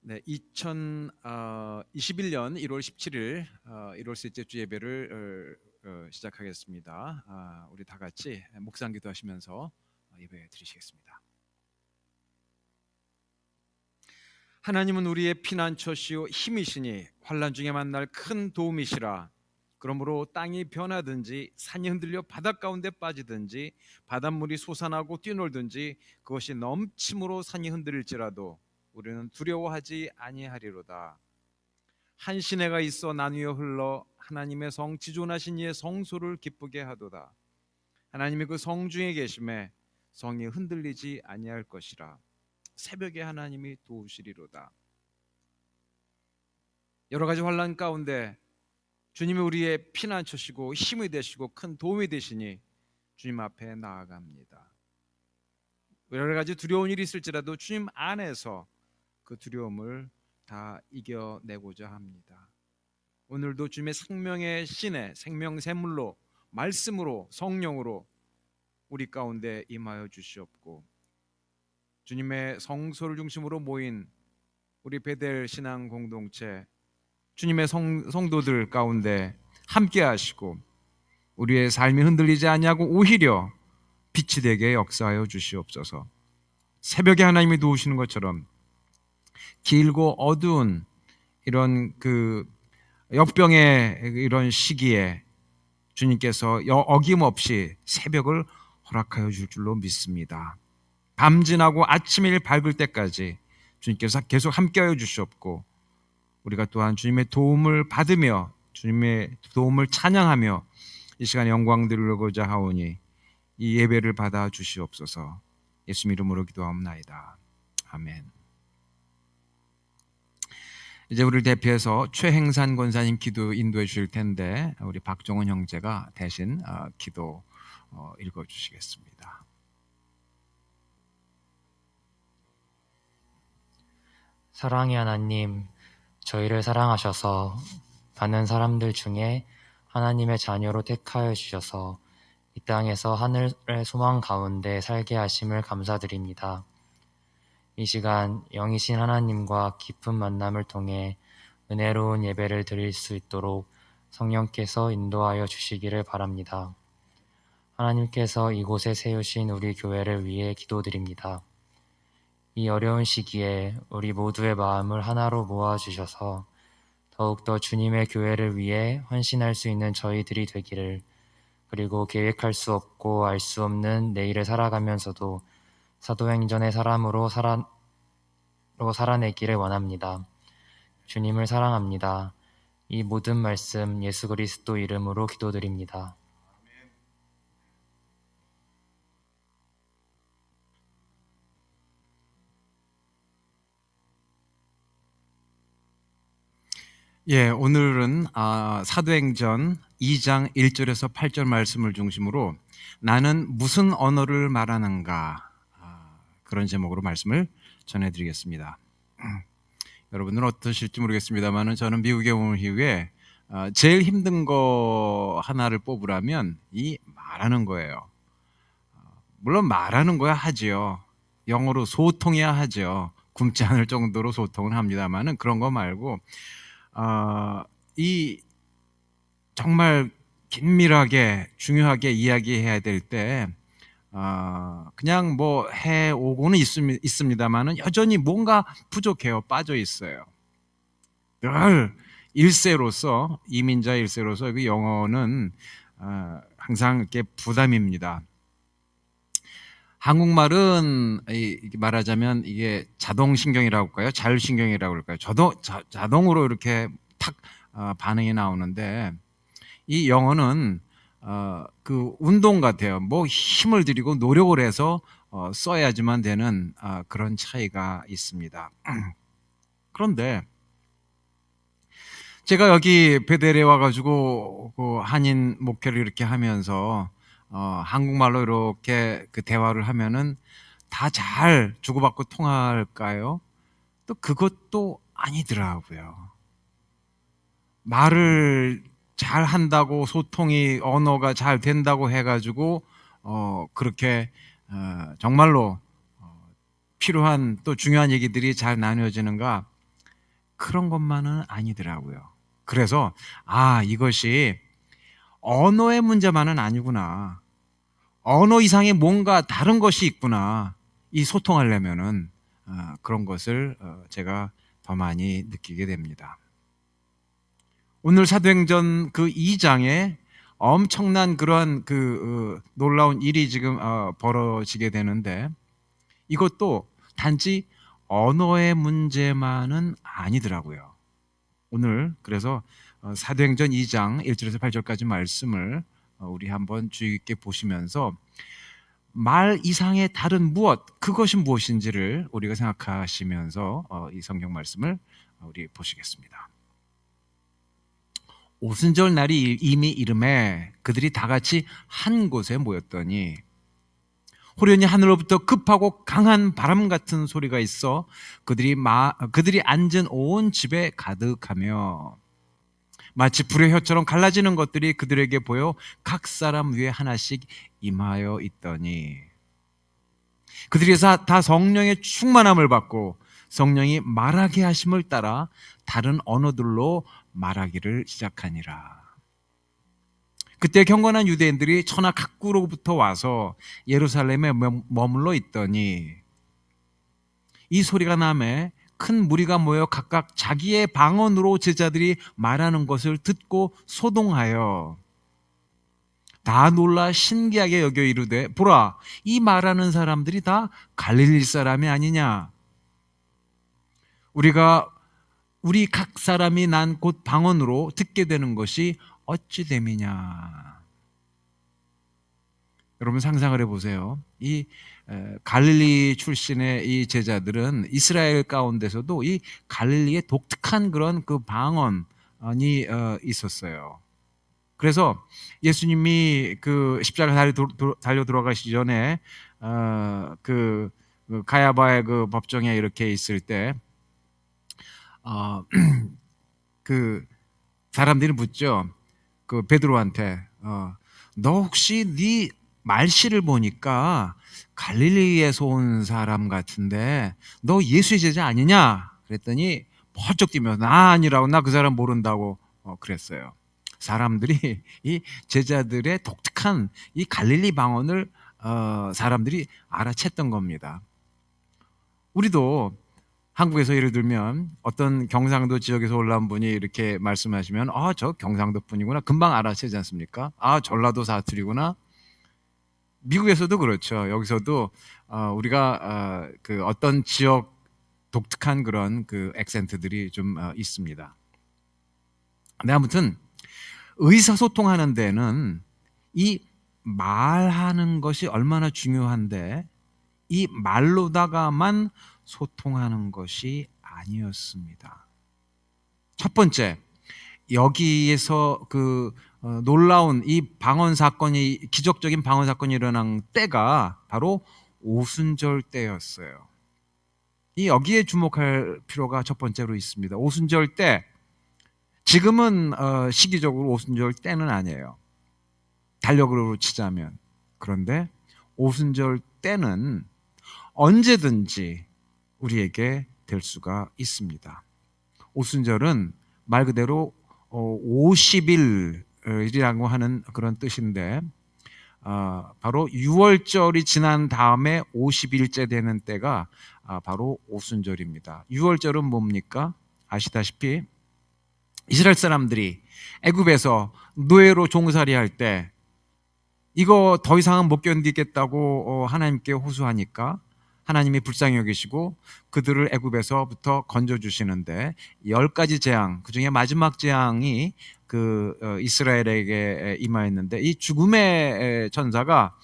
네, 2021년 1월 17일 1월 셋째 주 예배를 시작하겠습니다. 우리 다 같이 묵상 기도하시면서 예배 드리시겠습니다. 하나님은 우리의 피난처시요 힘이시니 환난 중에 만날 큰 도움이시라. 그러므로 땅이 변하든지 산이 흔들려 바닷 가운데 빠지든지 바닷물이 솟아나고 뛰놀든지 그것이 넘침으로 산이 흔들릴지라도 우리는 두려워하지 아니하리로다. 한 시내가 있어 나뉘어 흘러 하나님의 성 지존하신 이의 성소를 기쁘게 하도다. 하나님이 그 성 중에 계심에 성이 흔들리지 아니할 것이라. 새벽에 하나님이 도우시리로다. 여러 가지 환난 가운데 주님이 우리의 피난처시고 힘이 되시고 큰 도움이 되시니 주님 앞에 나아갑니다. 여러 가지 두려운 일이 있을지라도 주님 안에서 그 두려움을 다 이겨내고자 합니다. 오늘도 주님의 생명의 신에 생명 샘물로 말씀으로 성령으로 우리 가운데 임하여 주시옵고, 주님의 성소를 중심으로 모인 우리 베델 신앙 공동체 주님의 성도들 가운데 함께 하시고 우리의 삶이 흔들리지 아니하고 오히려 빛이 되게 역사하여 주시옵소서. 새벽에 하나님이 도우시는 것처럼 길고 어두운 이런 역병의 이런 시기에 주님께서 어김없이 새벽을 허락하여 줄 줄로 믿습니다. 밤 지나고 아침일 밝을 때까지 주님께서 계속 함께하여 주시옵고, 우리가 또한 주님의 도움을 받으며 주님의 도움을 찬양하며 이 시간에 영광 드리고자 하오니 이 예배를 받아 주시옵소서. 예수 이름으로 기도하옵나이다. 아멘. 이제 우리를 대표해서 최행산 권사님 기도 인도해 주실 텐데 우리 박종원 형제가 대신 기도 읽어 주시겠습니다. 사랑의 하나님, 저희를 사랑하셔서 많은 사람들 중에 하나님의 자녀로 택하여 주셔서 이 땅에서 하늘의 소망 가운데 살게 하심을 감사드립니다. 이 시간 영이신 하나님과 깊은 만남을 통해 은혜로운 예배를 드릴 수 있도록 성령께서 인도하여 주시기를 바랍니다. 하나님께서 이곳에 세우신 우리 교회를 위해 기도드립니다. 이 어려운 시기에 우리 모두의 마음을 하나로 모아주셔서 더욱더 주님의 교회를 위해 헌신할 수 있는 저희들이 되기를, 그리고 계획할 수 없고 알 수 없는 내일을 살아가면서도 사도행전의 사람으로 살아내기를 원합니다. 주님을 사랑합니다. 이 모든 말씀 예수 그리스도 이름으로 기도드립니다. 예, 오늘은 사도행전 2장 1절에서 8절 말씀을 중심으로 나는 무슨 언어를 말하는가, 그런 제목으로 말씀을 전해드리겠습니다. 여러분은 어떠실지 모르겠습니다만 저는 미국에 온 이후에 제일 힘든 거 하나를 뽑으라면 이 말하는 거예요. 물론 말하는 거야 하지요. 영어로 소통해야 하죠. 굶지 않을 정도로 소통을 합니다만은 그런 거 말고 이 정말 긴밀하게 중요하게 이야기해야 될 때 그냥 뭐 해오고는 있습니다만은 여전히 뭔가 부족해요. 빠져 있어요. 늘 일세로서, 이민자 일세로서 그 영어는 항상 이렇게 부담입니다. 한국말은 말하자면 이게 자동신경이라고 할까요? 자율신경이라고 할까요? 자동으로 이렇게 탁 반응이 나오는데 이 영어는 그 운동 같아요. 뭐 힘을 들이고 노력을 해서 써야지만 되는 그런 차이가 있습니다. 그런데 제가 여기 베델에 와가지고 그 한인 목회를 이렇게 하면서 한국말로 이렇게 그 대화를 하면은 다 잘 주고받고 통할까요? 또 그것도 아니더라고요. 말을 잘 한다고 소통이 언어가 잘 된다고 해가지고 그렇게 정말로 필요한 또 중요한 얘기들이 잘 나누어지는가? 그런 것만은 아니더라고요. 그래서 이것이 언어의 문제만은 아니구나. 언어 이상의 뭔가 다른 것이 있구나. 이 소통하려면은 그런 것을 제가 더 많이 느끼게 됩니다. 오늘 사도행전 그 2장에 엄청난 그러한 놀라운 일이 지금 벌어지게 되는데, 이것도 단지 언어의 문제만은 아니더라고요. 오늘 그래서 사도행전 2장 1절에서 8절까지 말씀을 우리 한번 주의 깊게 보시면서 말 이상의 다른 무엇, 그것이 무엇인지를 우리가 생각하시면서 이 성경 말씀을 우리 보시겠습니다. 오순절 날이 이미 이름에 그들이 다 같이 한 곳에 모였더니 호련히 하늘로부터 급하고 강한 바람 같은 소리가 있어 그들이 앉은 온 집에 가득하며 마치 불의 혀처럼 갈라지는 것들이 그들에게 보여 각 사람 위에 하나씩 임하여 있더니 그들이 다 성령의 충만함을 받고 성령이 말하게 하심을 따라 다른 언어들로 말하기를 시작하니라. 그때 경건한 유대인들이 천하 각국으로부터 와서 예루살렘에 머물러 있더니 이 소리가 나매 큰 무리가 모여 각각 자기의 방언으로 제자들이 말하는 것을 듣고 소동하여 다 놀라 신기하게 여겨 이르되 보라, 이 말하는 사람들이 다 갈릴리 사람이 아니냐. 우리 각 사람이 난 곧 방언으로 듣게 되는 것이 어찌 됨이냐. 여러분 상상을 해보세요. 이 갈릴리 출신의 이 제자들은 이스라엘 가운데서도 이 갈릴리의 독특한 그런 그 방언이 있었어요. 그래서 예수님이 그 십자가 달려 돌아가시기 전에 그 가야바의 그 법정에 이렇게 있을 때 그 사람들이 묻죠. 그 베드로한테 너 혹시 네 말씨를 보니까 갈릴리에서 온 사람 같은데 너 예수의 제자 아니냐? 그랬더니 펄쩍 뛰면서 나 아니라고, 나 그 사람 모른다고 그랬어요. 사람들이 이 제자들의 독특한 이 갈릴리 방언을 사람들이 알아챘던 겁니다. 우리도 한국에서 예를 들면 어떤 경상도 지역에서 올라온 분이 이렇게 말씀하시면 저 경상도 분이구나, 금방 알아채지 않습니까? 전라도 사투리구나. 미국에서도 그렇죠. 여기서도 우리가 그 어떤 지역 독특한 그런 그 액센트들이 좀 있습니다. 근데 아무튼 의사소통하는 데는 이 말하는 것이 얼마나 중요한데 이 말로다가만 소통하는 것이 아니었습니다. 첫 번째, 여기에서 그 놀라운 이 방언 사건이, 기적적인 방언 사건이 일어난 때가 바로 오순절 때였어요. 여기에 주목할 필요가 첫 번째로 있습니다. 오순절 때, 지금은 시기적으로 오순절 때는 아니에요. 달력으로 치자면. 그런데 오순절 때는 언제든지 우리에게 될 수가 있습니다. 오순절은 말 그대로 50일이라고 하는 그런 뜻인데 바로 6월절이 지난 다음에 50일째 되는 때가 바로 오순절입니다. 6월절은 뭡니까? 아시다시피 이스라엘 사람들이 애굽에서 노예로 종살이할 때 이거 더 이상은 못 견디겠다고 하나님께 호소하니까 하나님이 불쌍히 여기시고 그들을 애굽에서부터 건져주시는데 10가지 재앙, 그중에 마지막 재앙이 그 이스라엘에게 임하였는데 이 죽음의 천사가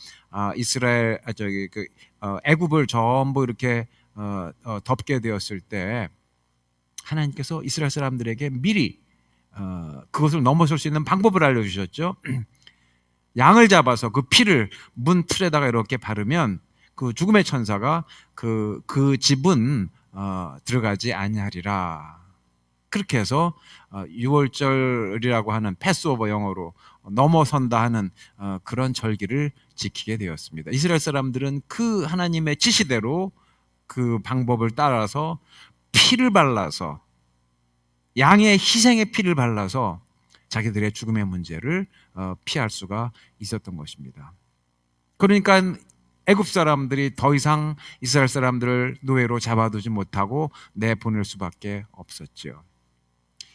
애굽을 전부 이렇게 덮게 되었을 때 하나님께서 이스라엘 사람들에게 미리 그것을 넘어설 수 있는 방법을 알려주셨죠. 양을 잡아서 그 피를 문 틀에다가 이렇게 바르면 그 죽음의 천사가 그 집은 들어가지 아니하리라. 그렇게 해서 6월절이라고 하는 패스오버, 영어로 넘어선다 하는 그런 절기를 지키게 되었습니다. 이스라엘 사람들은 그 하나님의 지시대로 그 방법을 따라서 피를 발라서 양의 희생의 피를 발라서 자기들의 죽음의 문제를 피할 수가 있었던 것입니다. 그러니까 애굽 사람들이 더 이상 이스라엘 사람들을 노예로 잡아두지 못하고 내보낼 수밖에 없었죠.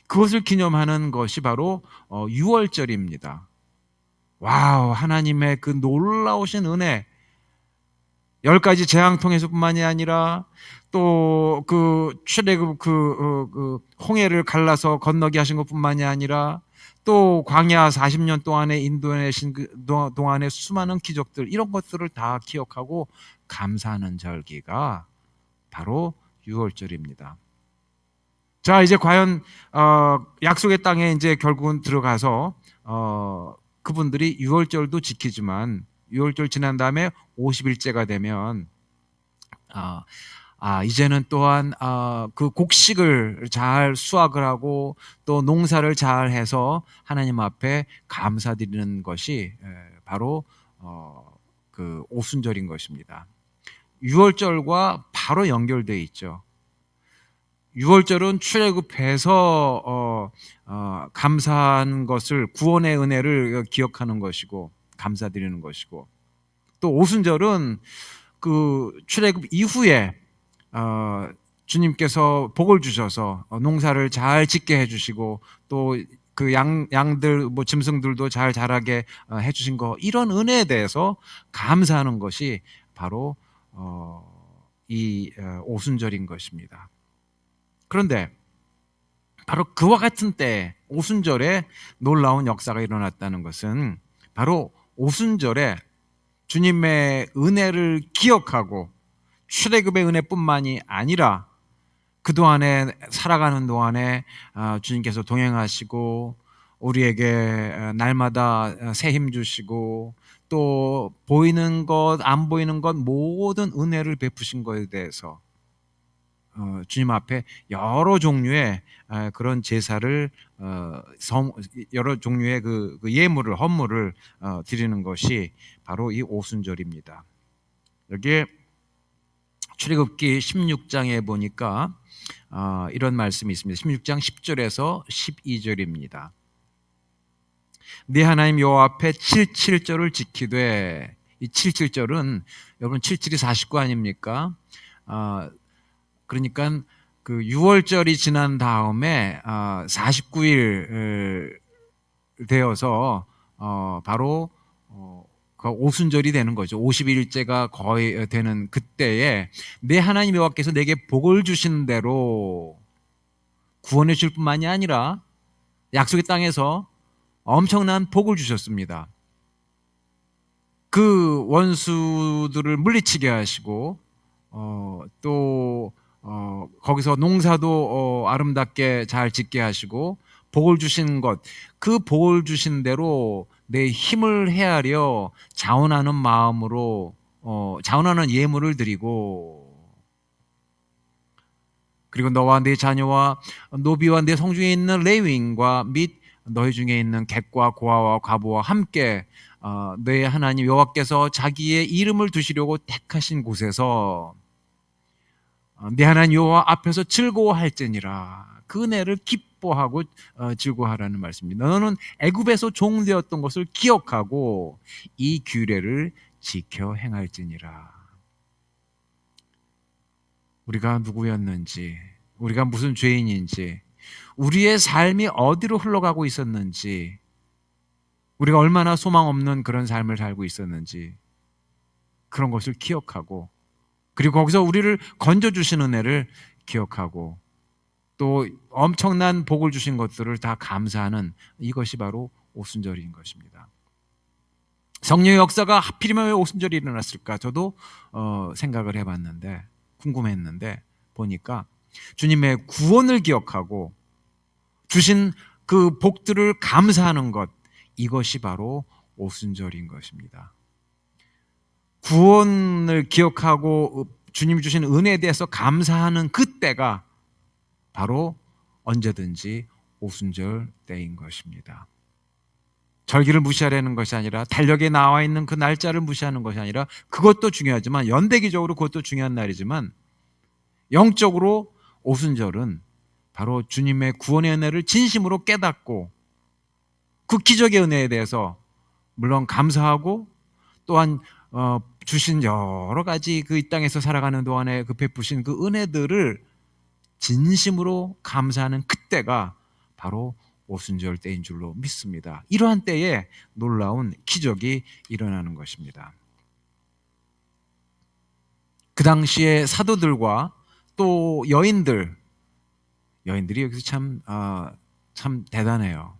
그것을 기념하는 것이 바로 유월절입니다. 와우, 하나님의 그 놀라우신 은혜, 10가지 재앙 통해서뿐만이 아니라 또 그 출애굽 그 홍해를 갈라서 건너게 하신 것뿐만이 아니라 또 광야 40년 동안에 인도해내신 그 동안의 수많은 기적들, 이런 것들을 다 기억하고 감사하는 절기가 바로 유월절입니다. 자, 이제 과연 약속의 땅에 이제 결국은 들어가서 그분들이 유월절도 지키지만 유월절 지난 다음에 50일째가 되면 이제는 또한 그 곡식을 잘 수확을 하고 또 농사를 잘 해서 하나님 앞에 감사드리는 것이 바로 그 오순절인 것입니다. 유월절과 바로 연결되어 있죠. 유월절은 출애굽해서 감사한 것을, 구원의 은혜를 기억하는 것이고 감사드리는 것이고, 또 오순절은 그 출애굽 이후에 주님께서 복을 주셔서 농사를 잘 짓게 해주시고 또 그 양들 뭐 짐승들도 잘 자라게 해주신 거, 이런 은혜에 대해서 감사하는 것이 바로 이 오순절인 것입니다. 그런데 바로 그와 같은 때 오순절에 놀라운 역사가 일어났다는 것은 바로 오순절에 주님의 은혜를 기억하고 출애굽의 은혜뿐만이 아니라 그동안에 살아가는 동안에 주님께서 동행하시고 우리에게 날마다 새 힘 주시고 또 보이는 것 안 보이는 것 모든 은혜를 베푸신 것에 대해서 주님 앞에 여러 종류의 그런 제사를 여러 종류의 그 예물을, 헌물을 드리는 것이 바로 이 오순절입니다. 여기에 출애굽기 16장에 보니까 이런 말씀이 있습니다. 16장 10절에서 12절입니다. 네 하나님 여호와 앞에 77절을 지키되, 이 77절은 여러분 77이 49 아닙니까? 그러니까 그 6월절이 지난 다음에 49일 되어서 바로 그 오순절이 되는 거죠. 50일째가 거의 되는 그때에 내 하나님 여호와께서 내게 복을 주신 대로 구원해 줄 뿐만이 아니라 약속의 땅에서 엄청난 복을 주셨습니다. 그 원수들을 물리치게 하시고 또 거기서 농사도 아름답게 잘 짓게 하시고 복을 주신 것, 그 복을 주신 대로 내 힘을 헤아려 자원하는 마음으로 자원하는 예물을 드리고, 그리고 너와 네 자녀와 노비와 네 성중에 있는 레위인과 및 너희 중에 있는 객과 고아와 과부와 함께 너희 하나님 여호와께서 자기의 이름을 두시려고 택하신 곳에서 네 하나님 여호와 앞에서 즐거워할지니라. 그 은혜를 기뻐하고 즐거워하라는 말씀입니다. 너는 애굽에서 종되었던 것을 기억하고 이 규례를 지켜 행할지니라. 우리가 누구였는지, 우리가 무슨 죄인인지, 우리의 삶이 어디로 흘러가고 있었는지, 우리가 얼마나 소망 없는 그런 삶을 살고 있었는지, 그런 것을 기억하고, 그리고 거기서 우리를 건져주신 은혜를 기억하고 또 엄청난 복을 주신 것들을 다 감사하는, 이것이 바로 오순절인 것입니다. 성령의 역사가 하필이면 왜 오순절이 일어났을까? 저도 생각을 해봤는데, 궁금했는데 보니까 주님의 구원을 기억하고 주신 그 복들을 감사하는 것, 이것이 바로 오순절인 것입니다. 구원을 기억하고 주님이 주신 은혜에 대해서 감사하는 그때가 바로 언제든지 오순절 때인 것입니다. 절기를 무시하려는 것이 아니라, 달력에 나와 있는 그 날짜를 무시하는 것이 아니라, 그것도 중요하지만, 연대기적으로 그것도 중요한 날이지만 영적으로 오순절은 바로 주님의 구원의 은혜를 진심으로 깨닫고 그 기적의 은혜에 대해서 물론 감사하고 또한 주신 여러 가지 그 이 땅에서 살아가는 동안에 그 베푸신 그 은혜들을 진심으로 감사하는 그때가 바로 오순절 때인 줄로 믿습니다. 이러한 때에 놀라운 기적이 일어나는 것입니다. 그 당시에 사도들과 또 여인들이 여기서 참 대단해요.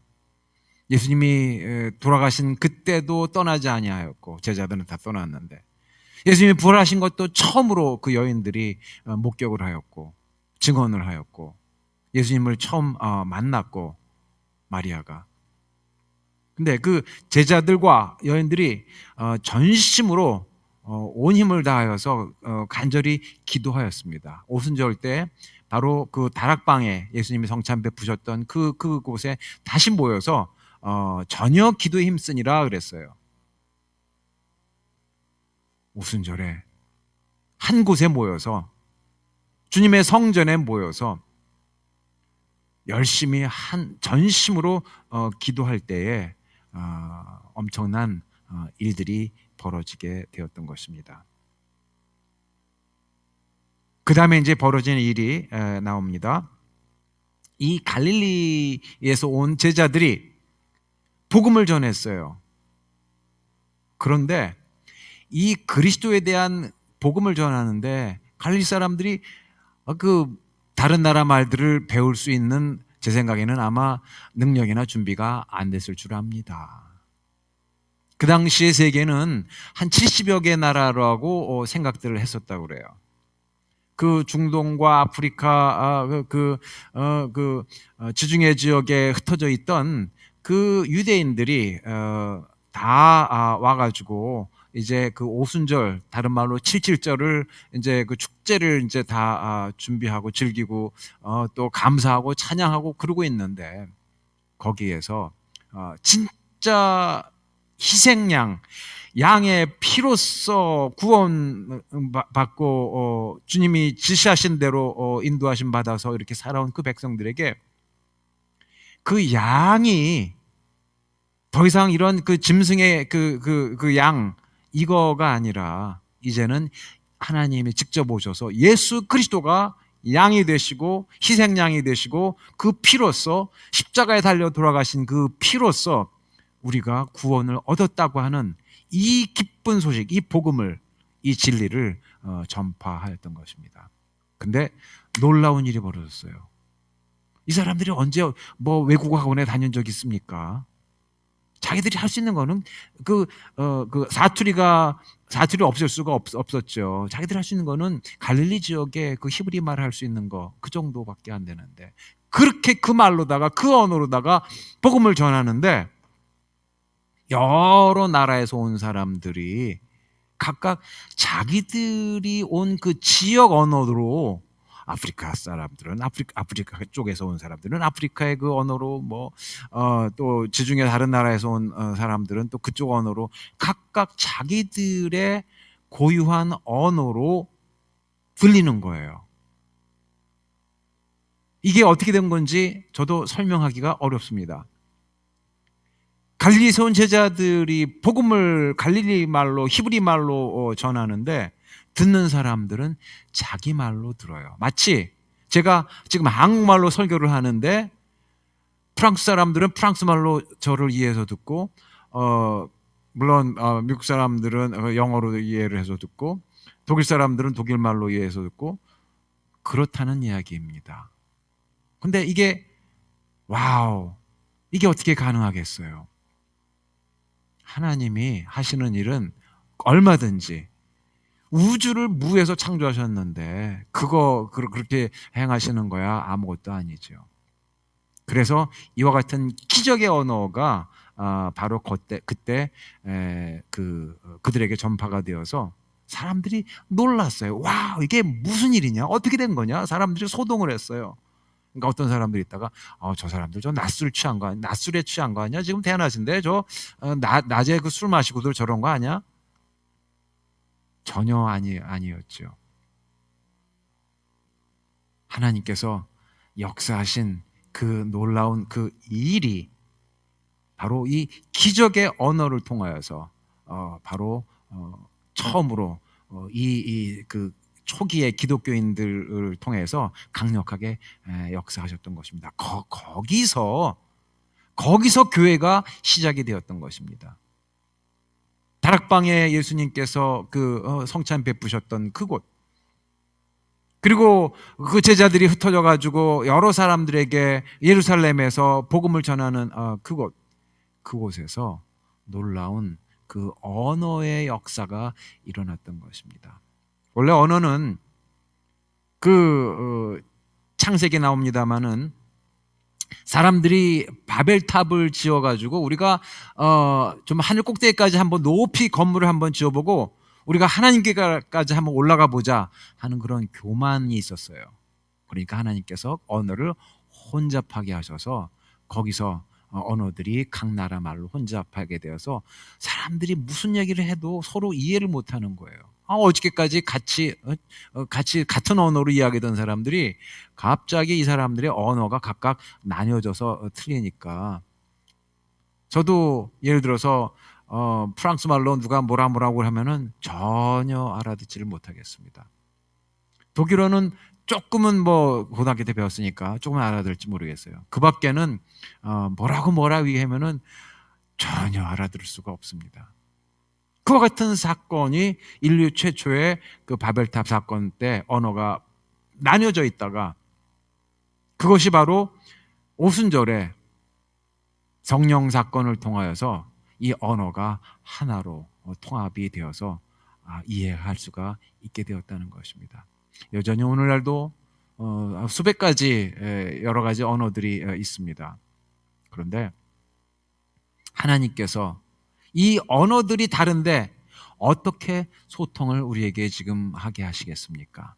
예수님이 돌아가신 그때도 떠나지 아니하였고 제자들은 다 떠났는데 예수님이 부활하신 것도 처음으로 그 여인들이 목격을 하였고 증언을 하였고 예수님을 처음 만났고 마리아가. 근데 그 제자들과 여인들이 전심으로 온 힘을 다하여서 간절히 기도하였습니다. 오순절 때 바로 그 다락방에 예수님이 성찬 베푸셨던 그곳에 다시 모여서 전혀 기도에 힘쓰니라 그랬어요. 오순절에 한 곳에 모여서 주님의 성전에 모여서 열심히 전심으로 기도할 때에 엄청난 일들이 벌어지게 되었던 것입니다. 그 다음에 이제 벌어진 일이 나옵니다. 이 갈릴리에서 온 제자들이 복음을 전했어요. 그런데 이 그리스도에 대한 복음을 전하는데 갈릴리 사람들이 그 다른 나라 말들을 배울 수 있는 제 생각에는 아마 능력이나 준비가 안 됐을 줄 압니다. 그 당시의 세계는 한 70여 개 나라라고 생각들을 했었다고 그래요. 그 중동과 아프리카 지중해 지역에 흩어져 있던 그 유대인들이 다 와가지고 이제 그 오순절, 다른 말로 칠칠절을 이제 그 축제를 이제 다 준비하고 즐기고 또 감사하고 찬양하고 그러고 있는데 거기에서 진짜 희생양, 양의 피로써 구원 받고 주님이 지시하신 대로 인도하심 받아서 이렇게 살아온 그 백성들에게 그 양이 더 이상 이런 그 짐승의 그 양 이거가 아니라 이제는 하나님이 직접 오셔서 예수 그리스도가 양이 되시고 희생양이 되시고 그 피로써 십자가에 달려 돌아가신 그 피로써 우리가 구원을 얻었다고 하는 이 기쁜 소식, 이 복음을, 이 진리를 전파하였던 것입니다. 근데 놀라운 일이 벌어졌어요. 이 사람들이 언제 뭐 외국어 학원에 다닌 적 있습니까? 자기들이 할 수 있는 거는 사투리 없을 수가 없었죠. 자기들이 할 수 있는 거는 갈릴리 지역에 그 히브리 말 할 수 있는 거 그 정도밖에 안 되는데 그렇게 그 말로다가 그 언어로다가 복음을 전하는데 여러 나라에서 온 사람들이 각각 자기들이 온 그 지역 언어로 아프리카 사람들은 아프리카 쪽에서 온 사람들은 아프리카의 그 언어로 또 지중해 다른 나라에서 온 사람들은 또 그쪽 언어로 각각 자기들의 고유한 언어로 들리는 거예요. 이게 어떻게 된 건지 저도 설명하기가 어렵습니다. 갈릴리에서 온 제자들이 복음을 갈릴리 말로 히브리 말로 전하는데 듣는 사람들은 자기 말로 들어요. 마치 제가 지금 한국말로 설교를 하는데 프랑스 사람들은 프랑스 말로 저를 이해해서 듣고 물론 미국 사람들은 영어로 이해를 해서 듣고 독일 사람들은 독일 말로 이해해서 듣고 그렇다는 이야기입니다. 근데 이게 이게 어떻게 가능하겠어요? 하나님이 하시는 일은 얼마든지 우주를 무에서 창조하셨는데 그렇게 행하시는 거야 아무것도 아니죠. 그래서 이와 같은 기적의 언어가 바로 그때 그들에게 전파가 되어서 사람들이 놀랐어요. 와, 이게 무슨 일이냐? 어떻게 된 거냐? 사람들이 소동을 했어요. 그러니까 어떤 사람들이 있다가 저 사람들 저 낮술에 취한 거 아니야? 지금 대낮인데 저 낮에 그 술 마시고들 저런 거 아니야? 전혀 아니었죠. 하나님께서 역사하신 그 놀라운 그 일이 바로 이 기적의 언어를 통하여서 바로 처음으로 그 초기의 기독교인들을 통해서 강력하게 역사하셨던 것입니다. 거기서 교회가 시작이 되었던 것입니다. 다락방에 예수님께서 그 성찬 베푸셨던 그곳, 그리고 그 제자들이 흩어져 가지고 여러 사람들에게 예루살렘에서 복음을 전하는 그곳에서 놀라운 그 언어의 역사가 일어났던 것입니다. 원래 언어는 창세기에 나옵니다마는 사람들이 바벨탑을 지어가지고 우리가 좀 하늘 꼭대기까지 한번 높이 건물을 한번 지어보고 우리가 하나님께까지 한번 올라가 보자 하는 그런 교만이 있었어요. 그러니까 하나님께서 언어를 혼잡하게 하셔서 거기서 언어들이 각 나라 말로 혼잡하게 되어서 사람들이 무슨 얘기를 해도 서로 이해를 못하는 거예요. 어저께까지 같이 같은 언어로 이야기하던 사람들이 갑자기 이 사람들의 언어가 각각 나뉘어져서 틀리니까, 저도 예를 들어서 프랑스 말로 누가 뭐라고 하면은 전혀 알아듣지를 못하겠습니다. 독일어는 조금은 뭐 고등학교 때 배웠으니까 조금 알아들을지 모르겠어요. 그 밖에는 뭐라고 하면은 전혀 알아들을 수가 없습니다. 그와 같은 사건이 인류 최초의 그 바벨탑 사건 때 언어가 나뉘어져 있다가 그것이 바로 오순절에 성령 사건을 통하여서 이 언어가 하나로 통합이 되어서 이해할 수가 있게 되었다는 것입니다. 여전히 오늘날도 수백 가지 여러 가지 언어들이 있습니다. 그런데 하나님께서 이 언어들이 다른데 어떻게 소통을 우리에게 지금 하게 하시겠습니까?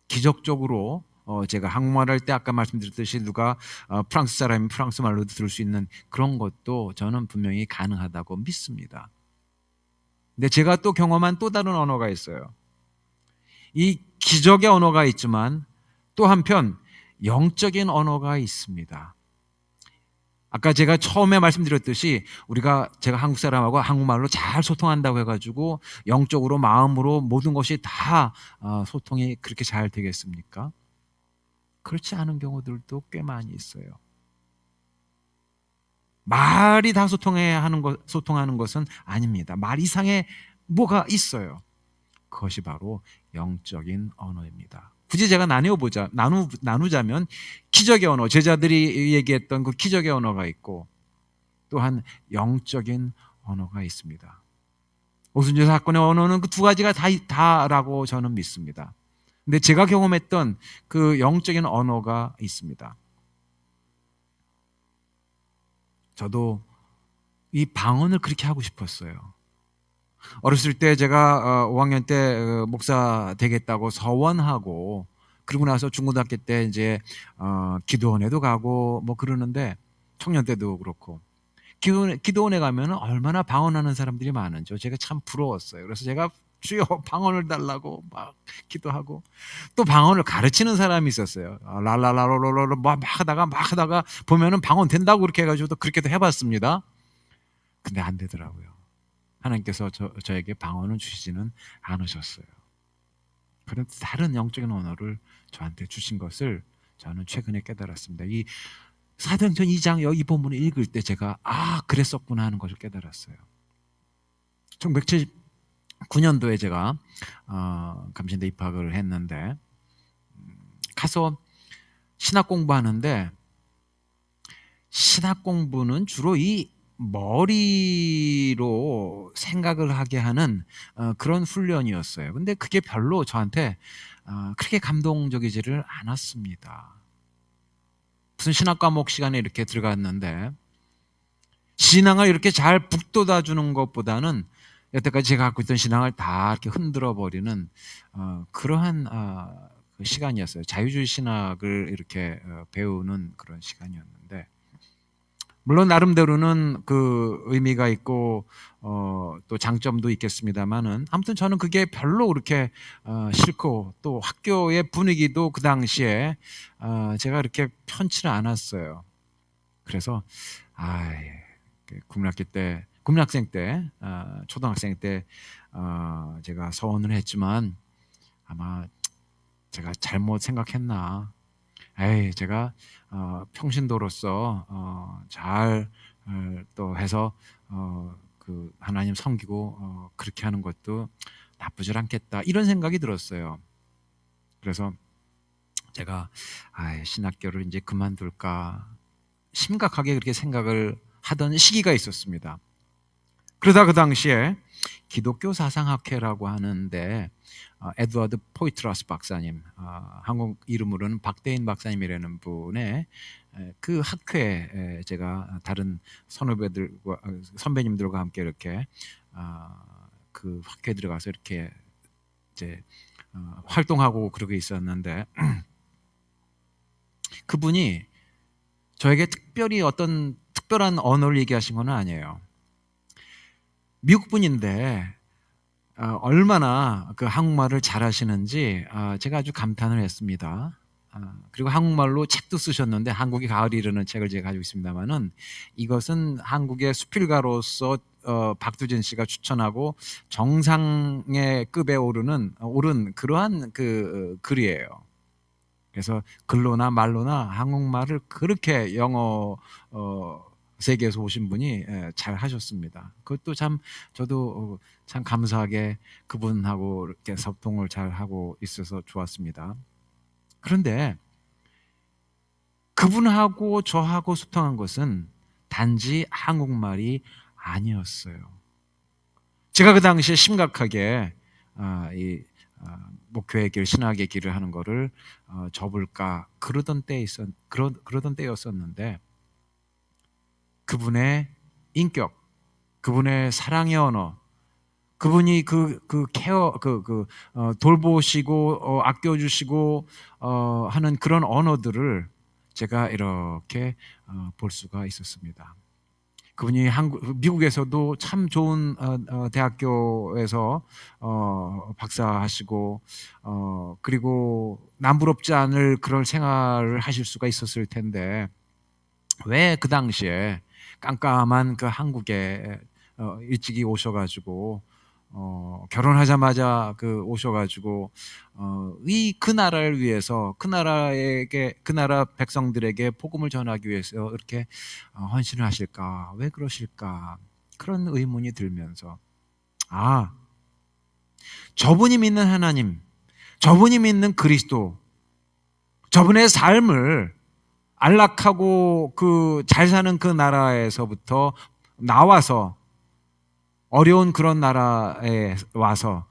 기적적으로 제가 한국말 할 때 아까 말씀드렸듯이 누가 프랑스 사람이 프랑스 말로 들을 수 있는 그런 것도 저는 분명히 가능하다고 믿습니다. 근데 제가 또 경험한 또 다른 언어가 있어요. 이 기적의 언어가 있지만 또 한편 영적인 언어가 있습니다. 아까 제가 처음에 말씀드렸듯이 제가 한국 사람하고 한국말로 잘 소통한다고 해가지고 영적으로 마음으로 모든 것이 다 소통이 그렇게 잘 되겠습니까? 그렇지 않은 경우들도 꽤 많이 있어요. 말이 다 소통하는 것은 아닙니다. 말 이상의 뭐가 있어요. 그것이 바로 영적인 언어입니다. 굳이 제가 나누자면 기적의 언어, 제자들이 얘기했던 그 기적의 언어가 있고 또한 영적인 언어가 있습니다. 오순절 사건의 언어는 그 두 가지가 다라고 저는 믿습니다. 근데 제가 경험했던 그 영적인 언어가 있습니다. 저도 이 방언을 그렇게 하고 싶었어요. 어렸을 때 제가 5학년 때 목사 되겠다고 서원하고, 그러고 나서 중고등학교 때 이제 기도원에도 가고 뭐 그러는데, 청년 때도 그렇고 기도원에 가면 얼마나 방언하는 사람들이 많은지 제가 참 부러웠어요. 그래서 제가 주여 방언을 달라고 막 기도하고, 또 방언을 가르치는 사람이 있었어요. 랄랄랄랄랄 막 하다가 보면은 방언 된다고 그렇게 해가지고 또 그렇게도 해봤습니다. 근데 안 되더라고요. 하나님께서 저에게 방언을 주시지는 않으셨어요. 그런 다른 영적인 언어를 저한테 주신 것을 저는 최근에 깨달았습니다. 이 사도행전 2장 이 본문을 읽을 때 제가 그랬었구나 하는 것을 깨달았어요. 1979년도에 제가 감신대 입학을 했는데 가서 신학 공부하는데, 신학 공부는 주로 이 머리로 생각을 하게 하는 그런 훈련이었어요. 근데 그게 별로 저한테 그렇게 감동적이지를 않았습니다. 무슨 신학 과목 시간에 이렇게 들어갔는데 신앙을 이렇게 잘 북돋아 주는 것보다는 여태까지 제가 갖고 있던 신앙을 다 이렇게 흔들어 버리는 그러한 그 시간이었어요. 자유주의 신학을 이렇게 배우는 그런 시간이었는데, 물론 나름대로는 그 의미가 있고 또 장점도 있겠습니다만은 아무튼 저는 그게 별로 그렇게 싫고 또 학교의 분위기도 그 당시에 제가 그렇게 편치는 않았어요. 그래서 국민학교 때, 국민학생 때, 초등학생 때 제가 서원을 했지만 아마 제가 잘못 생각했나. 제가 평신도로서 잘 또 해서 그 하나님 섬기고 그렇게 하는 것도 나쁘지 않겠다 이런 생각이 들었어요. 그래서 제가 신학교를 이제 그만둘까 심각하게 그렇게 생각을 하던 시기가 있었습니다. 그러다 그 당시에 기독교 사상학회라고 하는데 에드워드 포이트라스 박사님, 한국 이름으로는 박대인 박사님이라는 분의 그 학회에 제가 다른 선후배들과 선배님들과 함께 이렇게 그 학회에 들어가서 이렇게 이제 활동하고 그러고 있었는데 그분이 저에게 특별히 어떤 특별한 언어를 얘기하신 건 아니에요. 미국 분인데 얼마나 그 한국말을 잘하시는지 제가 아주 감탄을 했습니다. 그리고 한국말로 책도 쓰셨는데 한국의 가을이라는 책을 제가 가지고 있습니다만은 이것은 한국의 수필가로서 박두진 씨가 추천하고 정상의 급에 오른 그러한 그 글이에요. 그래서 글로나 말로나 한국말을 그렇게 영어 세계에서 오신 분이 잘 하셨습니다. 그것도 참 저도 참 감사하게 그분하고 이렇게 소통을 잘 하고 있어서 좋았습니다. 그런데 그분하고 저하고 소통한 것은 단지 한국말이 아니었어요. 제가 그 당시에 심각하게 이 목회의 길, 신학의 길을 하는 거를 접을까 그러던 때였었는데 그분의 인격, 그분의 사랑의 언어, 그분이 돌보시고 아껴주시고 하는 그런 언어들을 제가 이렇게 볼 수가 있었습니다. 그분이 미국에서도 참 좋은 대학교에서 박사하시고 그리고 남부럽지 않을 그런 생활을 하실 수가 있었을 텐데 왜 그 당시에 깜깜한 그 한국에 일찍이 오셔가지고 결혼하자마자 오셔가지고 그 나라를 위해서 그 나라 백성들에게 복음을 전하기 위해서 이렇게 헌신을 하실까? 왜 그러실까? 그런 의문이 들면서 저분이 믿는 하나님, 저분이 믿는 그리스도, 저분의 삶을 안락하고 잘 사는 그 나라에서부터 나와서 어려운 그런 나라에 와서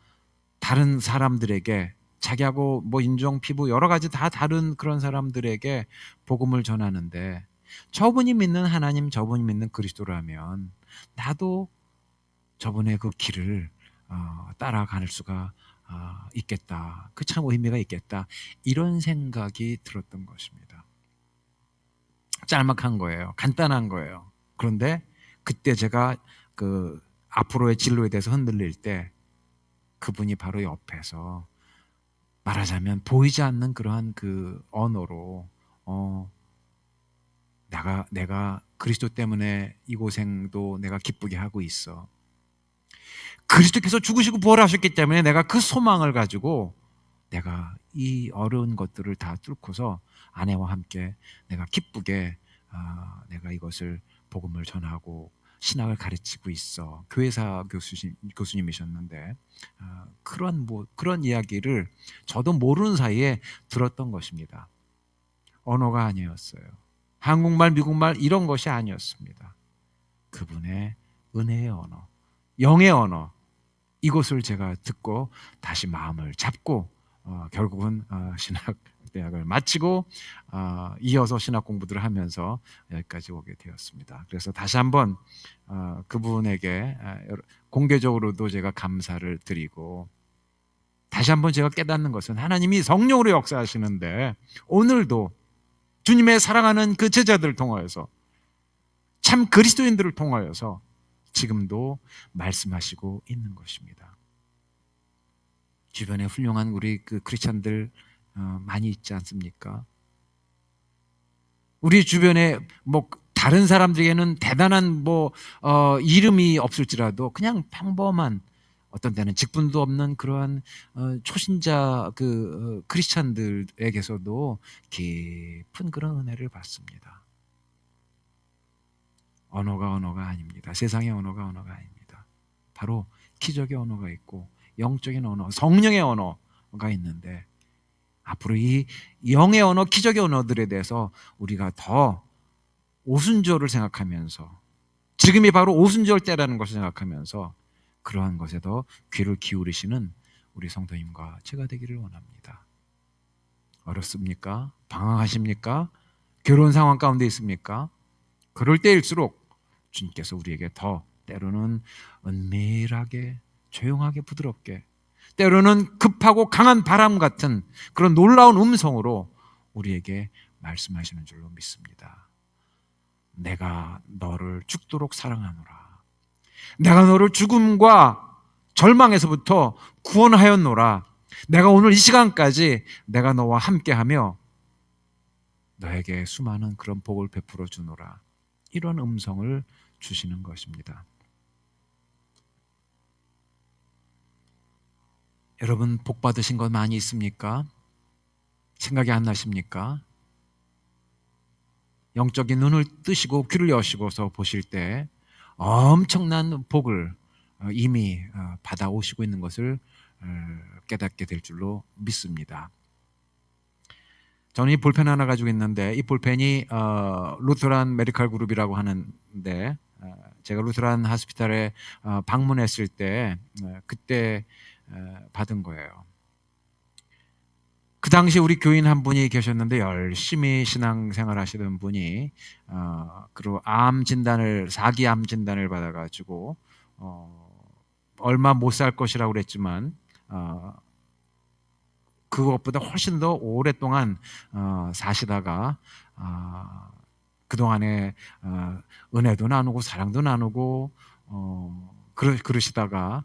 다른 사람들에게 자기하고 뭐 인종, 피부 여러 가지 다 다른 그런 사람들에게 복음을 전하는데 저분이 믿는 하나님, 저분이 믿는 그리스도라면 나도 저분의 그 길을 따라갈 수가 있겠다. 그 참 의미가 있겠다. 이런 생각이 들었던 것입니다. 짤막한 거예요. 간단한 거예요. 그런데 그때 제가 앞으로의 진로에 대해서 흔들릴 때 그분이 바로 옆에서 말하자면 보이지 않는 그러한 그 언어로 내가 그리스도 때문에 이 고생도 내가 기쁘게 하고 있어. 그리스도께서 죽으시고 부활하셨기 때문에 내가 그 소망을 가지고 내가 이 어려운 것들을 다 뚫고서 아내와 함께 내가 기쁘게 내가 이것을 복음을 전하고 신학을 가르치고 있어. 교회사 교수님이셨는데 그런 이야기를 저도 모르는 사이에 들었던 것입니다. 언어가 아니었어요. 한국말, 미국말 이런 것이 아니었습니다. 그분의 은혜의 언어, 영의 언어, 이것을 제가 듣고 다시 마음을 잡고 결국은 신학대학을 마치고 이어서 신학 공부들을 하면서 여기까지 오게 되었습니다. 그래서 다시 한번 그분에게 공개적으로도 제가 감사를 드리고 다시 한번 제가 깨닫는 것은 하나님이 성령으로 역사하시는데 오늘도 주님의 사랑하는 그 제자들을 통하여서 참 그리스도인들을 통하여서 지금도 말씀하시고 있는 것입니다. 주변에 훌륭한 우리 그 크리스찬들 많이 있지 않습니까? 우리 주변에 뭐 다른 사람들에게는 대단한 이름이 없을지라도 그냥 평범한, 어떤 때는 직분도 없는 그러한 초신자 크리스찬들에게서도 깊은 그런 은혜를 받습니다. 언어가 아닙니다. 세상의 언어가 아닙니다. 바로 기적의 언어가 있고 영적인 언어, 성령의 언어가 있는데, 앞으로 이 영의 언어, 기적의 언어들에 대해서 우리가 더 오순절을 생각하면서, 지금이 바로 오순절 때라는 것을 생각하면서 그러한 것에 더 귀를 기울이시는 우리 성도님과 제가 되기를 원합니다. 어렵습니까? 방황하십니까? 괴로운 상황 가운데 있습니까? 그럴 때일수록 주님께서 우리에게 더 때로는 은밀하게, 조용하게, 부드럽게, 때로는 급하고 강한 바람 같은 그런 놀라운 음성으로 우리에게 말씀하시는 줄로 믿습니다. 내가 너를 죽도록 사랑하노라. 내가 너를 죽음과 절망에서부터 구원하였노라. 내가 오늘 이 시간까지 내가 너와 함께하며 너에게 수많은 그런 복을 베풀어 주노라. 이런 음성을 주시는 것입니다. 여러분, 복 받으신 것 많이 있습니까? 생각이 안 나십니까? 영적인 눈을 뜨시고 귀를 여시고서 보실 때 엄청난 복을 이미 받아오시고 있는 것을 깨닫게 될 줄로 믿습니다. 저는 이 볼펜 하나 가지고 있는데, 이 볼펜이 루테란 메디컬 그룹이라고 하는데, 제가 루테란 하스피탈에 방문했을 때 그때 받은 거예요. 그 당시 우리 교인 한 분이 계셨는데, 열심히 신앙생활 하시던 분이 그리고 사기 암 진단을 받아가지고 얼마 못 살 것이라고 그랬지만 그것보다 훨씬 더 오랫동안 사시다가 그동안에 은혜도 나누고 사랑도 나누고 그러시다가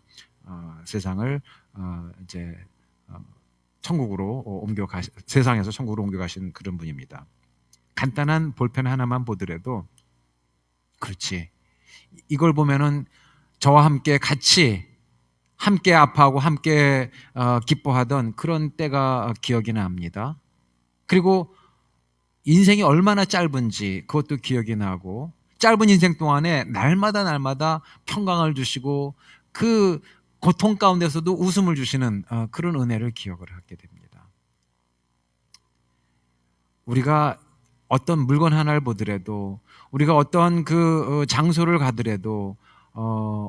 세상을 이제 세상에서 천국으로 옮겨가신 그런 분입니다. 간단한 볼펜 하나만 보더라도, 그렇지, 이걸 보면은 저와 함께 함께 아파하고 함께 기뻐하던 그런 때가 기억이 납니다. 그리고 인생이 얼마나 짧은지 그것도 기억이 나고, 짧은 인생 동안에 날마다 평강을 주시고 그 고통 가운데서도 웃음을 주시는 그런 은혜를 기억을 하게 됩니다. 우리가 어떤 물건 하나를 보더라도, 우리가 어떤 장소를 가더라도,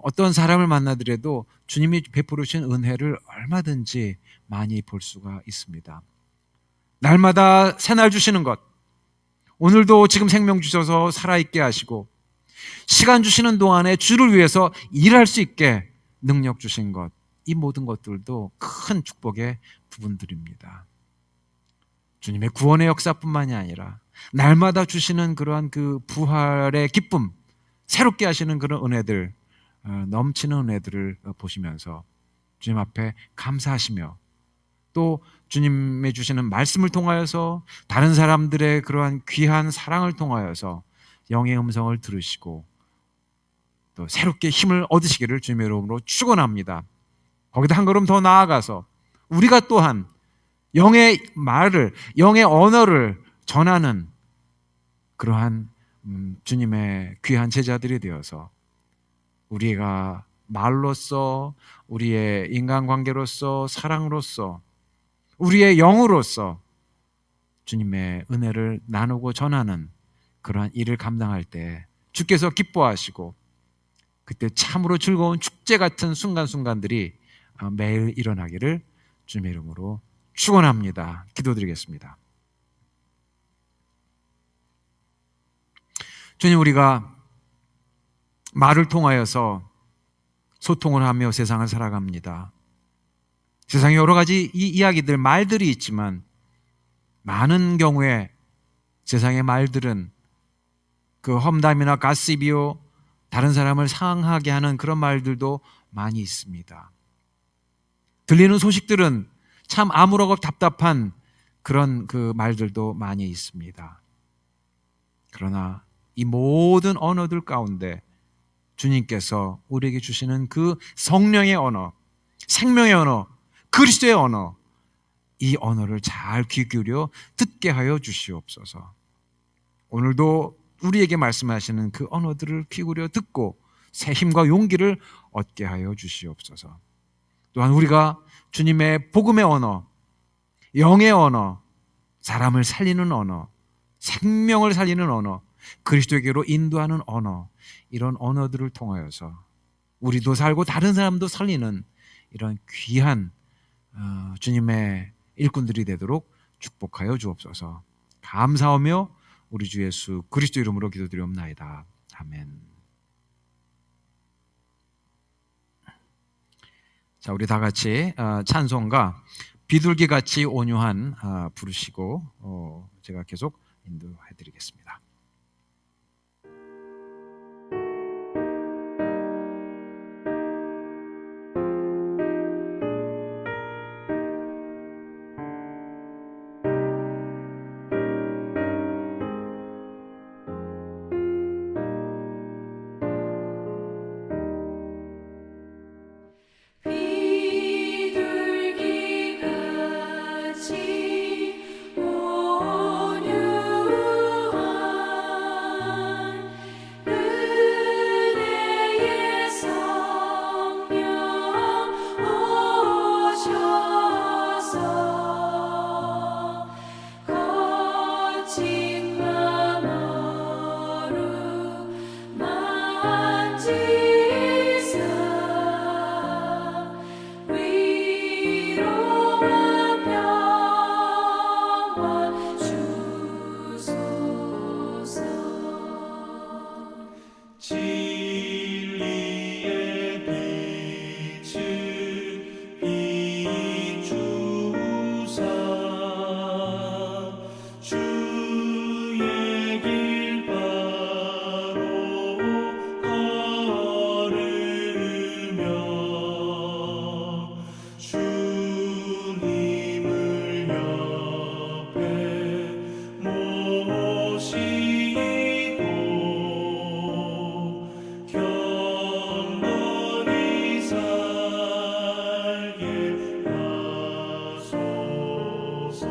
어떤 사람을 만나더라도 주님이 베풀으신 은혜를 얼마든지 많이 볼 수가 있습니다. 날마다 새날 주시는 것, 오늘도 지금 생명 주셔서 살아있게 하시고, 시간 주시는 동안에 주를 위해서 일할 수 있게 능력 주신 것, 이 모든 것들도 큰 축복의 부분들입니다. 주님의 구원의 역사뿐만이 아니라 날마다 주시는 그러한 그 부활의 기쁨, 새롭게 하시는 그런 은혜들, 넘치는 은혜들을 보시면서 주님 앞에 감사하시며, 또 주님의 주시는 말씀을 통하여서 다른 사람들의 그러한 귀한 사랑을 통하여서 영의 음성을 들으시고 또 새롭게 힘을 얻으시기를 주님의 이름으로 축원합니다. 거기다 한 걸음 더 나아가서 우리가 또한 영의 말을, 영의 언어를 전하는 그러한 주님의 귀한 제자들이 되어서 우리가 말로써, 우리의 인간관계로서, 사랑으로서, 우리의 영으로서 주님의 은혜를 나누고 전하는 그러한 일을 감당할 때 주께서 기뻐하시고, 그때 참으로 즐거운 축제 같은 순간순간들이 매일 일어나기를 주님의 이름으로 축원합니다. 기도드리겠습니다. 주님, 우리가 말을 통하여서 소통을 하며 세상을 살아갑니다. 세상에 여러 가지 이야기들, 말들이 있지만 많은 경우에 세상의 말들은 그 험담이나 가십이요, 다른 사람을 상하게 하는 그런 말들도 많이 있습니다. 들리는 소식들은 참 암울하고 답답한 그런 그 말들도 많이 있습니다. 그러나 이 모든 언어들 가운데 주님께서 우리에게 주시는 그 성령의 언어, 생명의 언어, 그리스도의 언어, 이 언어를 잘 귀 기울여 듣게 하여 주시옵소서. 오늘도 우리에게 말씀하시는 그 언어들을 귀 기울여 듣고 새 힘과 용기를 얻게 하여 주시옵소서. 또한 우리가 주님의 복음의 언어, 영의 언어, 사람을 살리는 언어, 생명을 살리는 언어, 그리스도에게로 인도하는 언어, 이런 언어들을 통하여서 우리도 살고 다른 사람도 살리는 이런 귀한 주님의 일꾼들이 되도록 축복하여 주옵소서. 감사하며 우리 주 예수 그리스도 이름으로 기도드리옵나이다. 아멘. 자, 우리 다 같이 찬송가 비둘기같이 온유한 부르시고 제가 계속 인도해드리겠습니다. 비둘기같이 온유한 은혜의 성령 오셔서 거친 맘 어루만지사 위로와 평화 주소서. 진리의 빛을 비추사 주의 길 바로 걸으며 주님을 옆에 모시고 경건히 살게 하소서.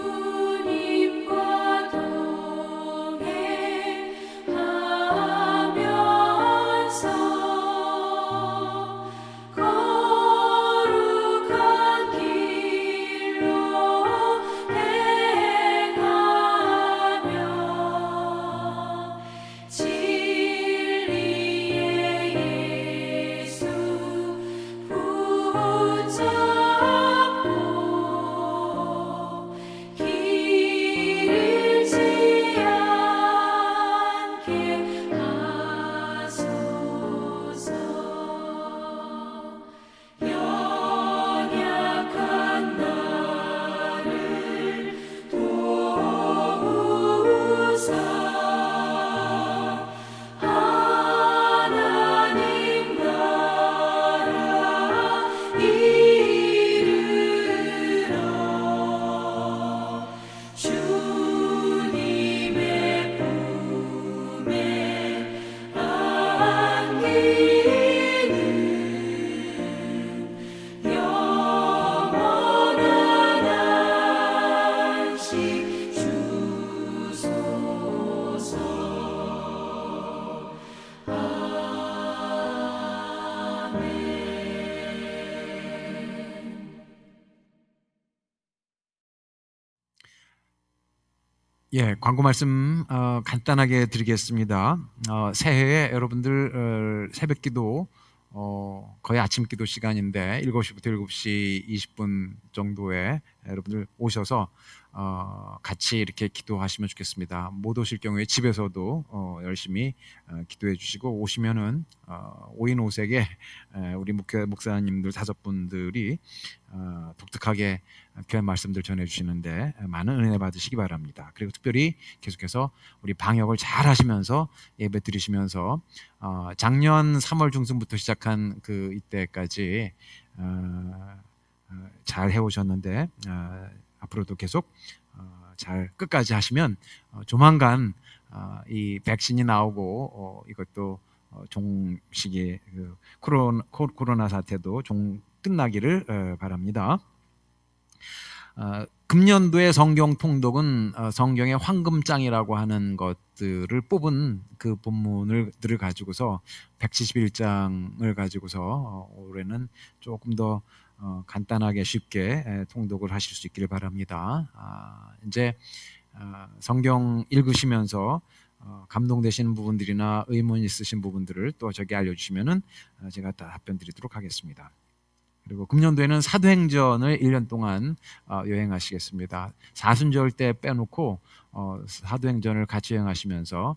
주님과 동행하면서 거룩한 길로 행하며 진리의 예수 붙잡고 길지 않게 하소서. 연약한 나를 도우사 하나님 나라 이르러 주님의 품에 안기는 영원한 안식 주소서. 아멘. 예, 광고 말씀 간단하게 드리겠습니다. 새해에 여러분들 새벽기도 거의 아침 기도 시간인데 7시부터 7시 20분 정도에 여러분들 오셔서 같이 이렇게 기도하시면 좋겠습니다. 못 오실 경우에 집에서도 열심히 기도해 주시고, 오시면은 5인 5색에 우리 목사님들 5분들이 독특하게 귀한 말씀들 전해주시는데 많은 은혜 받으시기 바랍니다. 그리고 특별히 계속해서 우리 방역을 잘 하시면서 예배 드리시면서 작년 3월 중순부터 시작한 그 이때까지 잘 해오셨는데 앞으로도 계속 잘 끝까지 하시면 조만간 이 백신이 나오고 이것도 종식이 그 코로나 사태도 끝나기를 바랍니다. 금년도의 성경 통독은 성경의 황금장이라고 하는 것들을 뽑은 그 본문들을 가지고서 171장을 가지고서 올해는 조금 더 간단하게 쉽게 통독을 하실 수 있기를 바랍니다. 이제 성경 읽으시면서 감동되시는 부분들이나 의문 있으신 부분들을 또 저에게 알려주시면은 제가 답변 드리도록 하겠습니다. 그리고 금년도에는 사도행전을 1년 동안 여행하시겠습니다. 사순절 때 빼놓고 사도행전을 같이 여행하시면서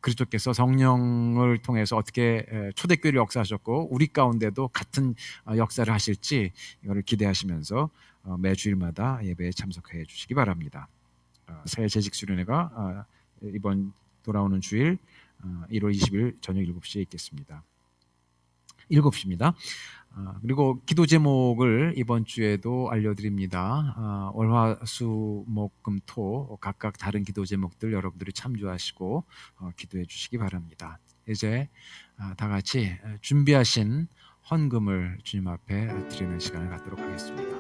그리스도께서 성령을 통해서 어떻게 초대교회를 역사하셨고 우리 가운데도 같은 역사를 하실지 이거를 기대하시면서 매 주일마다 예배에 참석해 주시기 바랍니다. 새 재직 수련회가 이번 돌아오는 주일 1월 20일 저녁 7시에 있겠습니다. 7시입니다. 그리고 기도 제목을 이번 주에도 알려드립니다. 월화수목금토 각각 다른 기도 제목들 여러분들이 참조하시고 기도해 주시기 바랍니다. 이제 다 같이 준비하신 헌금을 주님 앞에 드리는 시간을 갖도록 하겠습니다.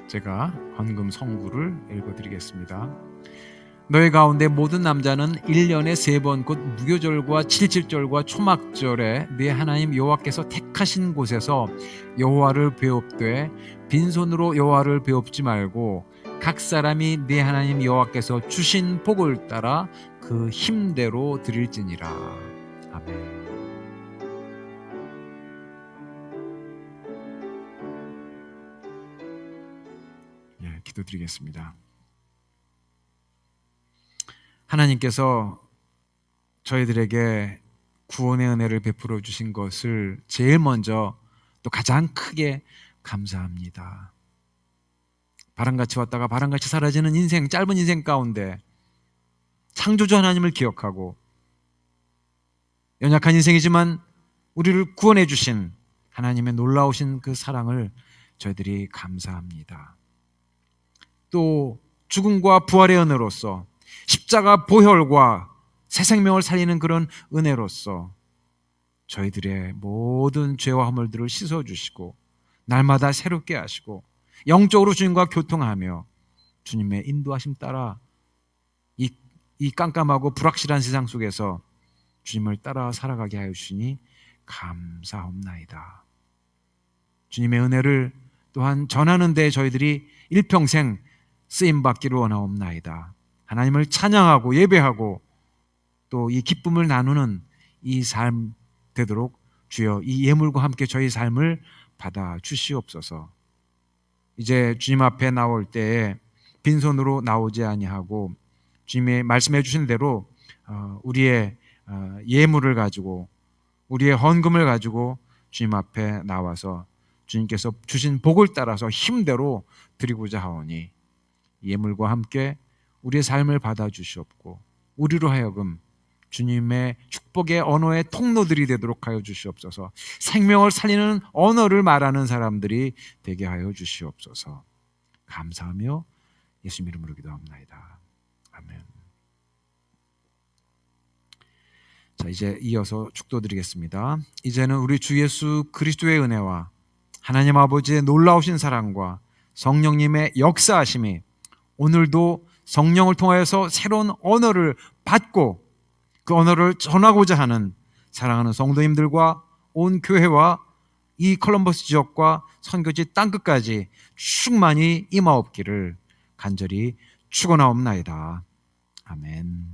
제가 헌금 성구를 읽어드리겠습니다. 너희 가운데 모든 남자는 1년에 3번 곧 무교절과 칠칠절과 초막절에 네 하나님 여호와께서 택하신 곳에서 여호와를 배웁되 빈손으로 여호와를 배웁지 말고 각 사람이 네 하나님 여호와께서 주신 복을 따라 그 힘대로 드릴지니라. 아멘. 기도드리겠습니다. 하나님께서 저희들에게 구원의 은혜를 베풀어 주신 것을 제일 먼저 또 가장 크게 감사합니다. 바람같이 왔다가 바람같이 사라지는 인생, 짧은 인생 가운데 창조주 하나님을 기억하고 연약한 인생이지만 우리를 구원해 주신 하나님의 놀라우신 그 사랑을 저희들이 감사합니다. 또 죽음과 부활의 은혜로서 십자가 보혈과 새 생명을 살리는 그런 은혜로서 저희들의 모든 죄와 허물들을 씻어주시고 날마다 새롭게 하시고 영적으로 주님과 교통하며 주님의 인도하심 따라 이 깜깜하고 불확실한 세상 속에서 주님을 따라 살아가게 하여 주시니 감사옵나이다. 주님의 은혜를 또한 전하는 데 저희들이 일평생 쓰임받기를 원하옵나이다. 하나님을 찬양하고 예배하고 또 이 기쁨을 나누는 이 삶 되도록 주여 이 예물과 함께 저희 삶을 받아 주시옵소서. 이제 주님 앞에 나올 때에 빈손으로 나오지 아니하고 주님의 말씀해 주신 대로 우리의 예물을 가지고 우리의 헌금을 가지고 주님 앞에 나와서 주님께서 주신 복을 따라서 힘대로 드리고자 하오니 예물과 함께 우리의 삶을 받아 주시옵고 우리로 하여금 주님의 축복의 언어의 통로들이 되도록 하여 주시옵소서. 생명을 살리는 언어를 말하는 사람들이 되게 하여 주시옵소서. 감사하며 예수님 이름으로 기도합나이다. 아멘. 자, 이제 이어서 축도드리겠습니다. 이제는 우리 주 예수 그리스도의 은혜와 하나님 아버지의 놀라우신 사랑과 성령님의 역사하심이 오늘도 성령을 통하여서 새로운 언어를 받고 그 언어를 전하고자 하는 사랑하는 성도님들과 온 교회와 이 콜럼버스 지역과 선교지 땅끝까지 충만히 임하옵기를 간절히 축원하옵나이다. 아멘.